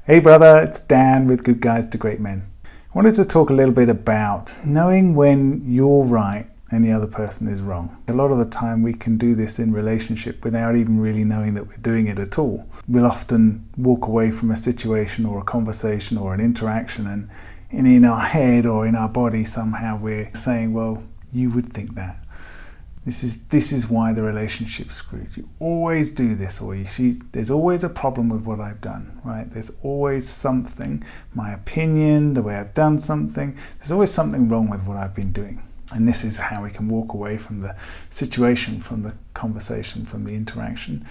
Hey brother, it's Dan with Good Guides to Great Men. I wanted to talk a little bit about knowing when you're right and the other person is wrong. A lot of the time we can do this in relationship without even really knowing that we're doing it at all. We'll often walk away from a situation or a conversation or an interaction and in our head or in our body somehow we're saying, well, you would think that. This is why the relationship's screwed. You always do this, or you see, there's always a problem with what I've done, right? There's always something, my opinion, the way I've done something, there's always something wrong with what I've been doing. And this is how we can walk away from the situation, from the conversation, from the interaction.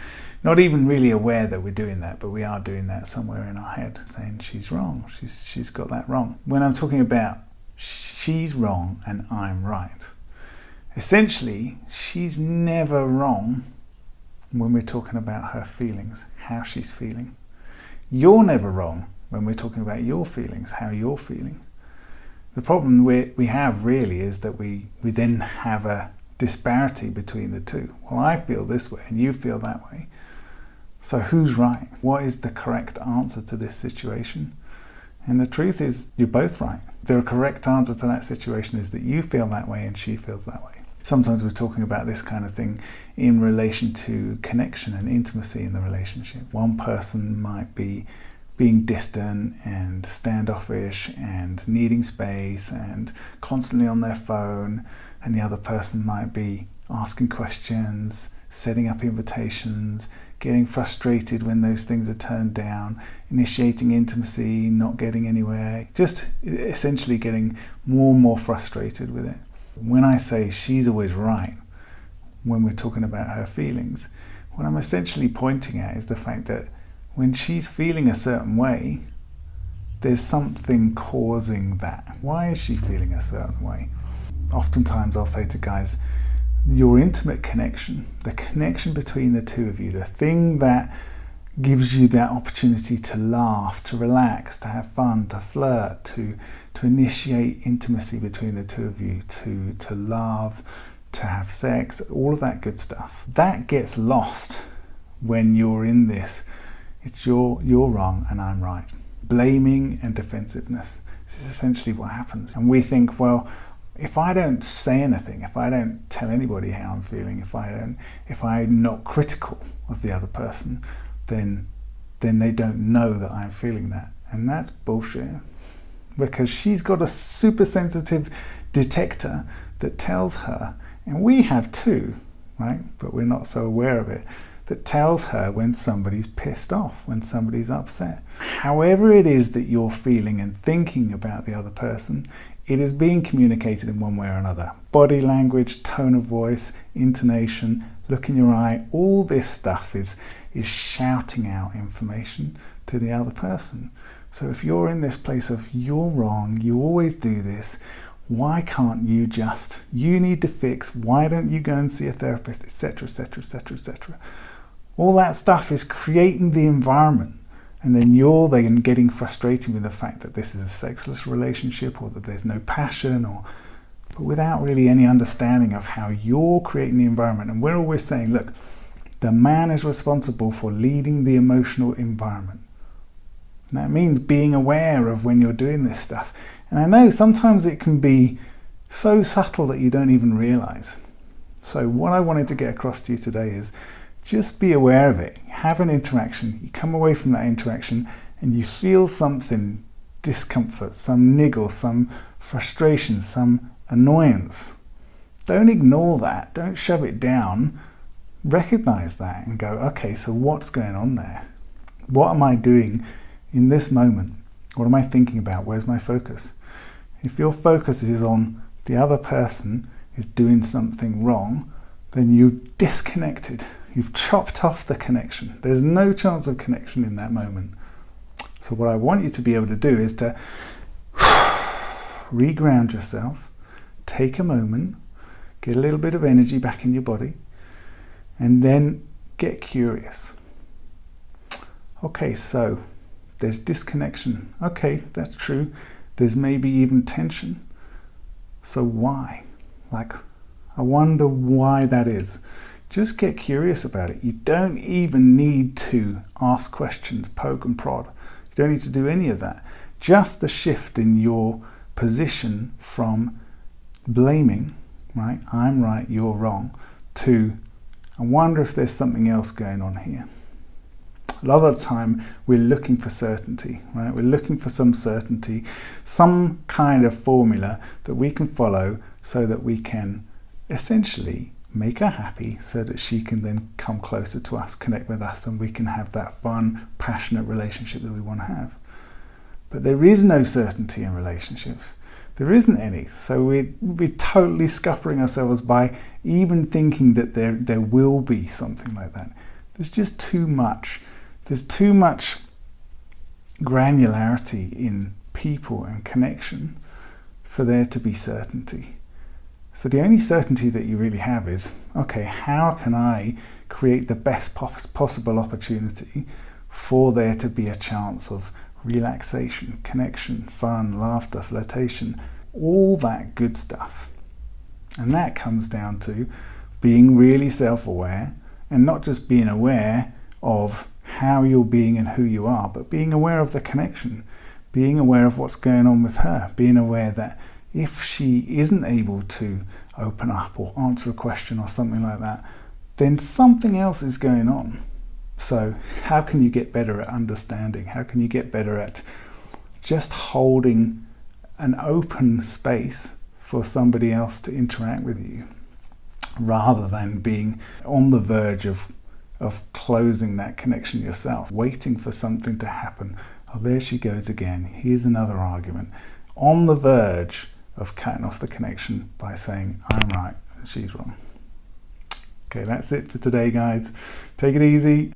Not even really aware that we're doing that, but we are doing that somewhere in our head, saying she's wrong, she's got that wrong. When I'm talking about she's wrong and I'm right, essentially, she's never wrong when we're talking about her feelings, how she's feeling. You're never wrong when we're talking about your feelings, how you're feeling. The problem we have really is that we then have a disparity between the two. Well, I feel this way and you feel that way. So who's right? What is the correct answer to this situation? And the truth is, you're both right. The correct answer to that situation is that you feel that way and she feels that way. Sometimes we're talking about this kind of thing in relation to connection and intimacy in the relationship. One person might be being distant and standoffish and needing space and constantly on their phone, and the other person might be asking questions, setting up invitations, getting frustrated when those things are turned down, initiating intimacy, not getting anywhere, just essentially getting more and more frustrated with it. When I say she's always right when we're talking about her feelings, what I'm essentially pointing at is the fact that when she's feeling a certain way, there's something causing that. Why is she feeling a certain way? Oftentimes I'll say to guys, your intimate connection, the connection between the two of you, the thing that gives you that opportunity to laugh, to relax, to have fun, to flirt, to initiate intimacy between the two of you, to love, to have sex, all of that good stuff. That gets lost when you're in this. It's you're wrong and I'm right. Blaming and defensiveness. This is essentially what happens. And we think, well, if I don't say anything, if I don't tell anybody how I'm feeling, if I'm not critical of the other person, then they don't know that I'm feeling that. And that's bullshit. Because she's got a super sensitive detector that tells her, and we have too, right? But we're not so aware of it, that tells her when somebody's pissed off, when somebody's upset. However it is that you're feeling and thinking about the other person, it is being communicated in one way or another. Body language, tone of voice, intonation, look in your eye, all this stuff is shouting out information to the other person. So if you're in this place of you're wrong, you always do this, why can't you just, you need to fix, why don't you go and see a therapist, etc., etc., etc., etc. All that stuff is creating the environment, and then you're then getting frustrated with the fact that this is a sexless relationship or that there's no passion, but without really any understanding of how you're creating the environment. And we're always saying, look, the man is responsible for leading the emotional environment. And that means being aware of when you're doing this stuff. And I know sometimes it can be so subtle that you don't even realize. So what I wanted to get across to you today is just be aware of it. Have an interaction. You come away from that interaction and you feel something, discomfort, some niggle, some frustration, some annoyance. Don't ignore that. Don't shove it down. Recognize that and go, okay, so what's going on there? What am I doing in this moment? What am I thinking about? Where's my focus? If your focus is on the other person is doing something wrong, then you've disconnected. You've chopped off the connection. There's no chance of connection in that moment. So what I want you to be able to do is to reground yourself, take a moment, get a little bit of energy back in your body, and then get curious. Okay, so there's disconnection. Okay, that's true. There's maybe even tension. So why? I wonder why that is. Just get curious about it. You don't even need to ask questions, poke and prod. You don't need to do any of that. Just the shift in your position from blaming, right, I'm right, you're wrong, to I wonder if there's something else going on here. A lot of the time we're looking for certainty, right? We're looking for some certainty, some kind of formula that we can follow so that we can essentially make her happy, so that she can then come closer to us, connect with us, and we can have that fun, passionate relationship that we want to have. But there is no certainty in relationships. There isn't any. So we're totally scuppering ourselves by even thinking that there will be something like that. There's just too much. There's too much granularity in people and connection for there to be certainty. So the only certainty that you really have is, okay, how can I create the best possible opportunity for there to be a chance of relaxation, connection, fun, laughter, flirtation, all that good stuff. And that comes down to being really self-aware, and not just being aware of how you're being and who you are, but being aware of the connection, being aware of what's going on with her, being aware that if she isn't able to open up or answer a question or something like that, then something else is going on. So how can you get better at understanding? How can you get better at just holding an open space for somebody else to interact with you, rather than being on the verge of closing that connection yourself, waiting for something to happen? Oh, there she goes again. Here's another argument. On the verge of cutting off the connection by saying, I'm right and she's wrong. Okay, that's it for today, guys. Take it easy.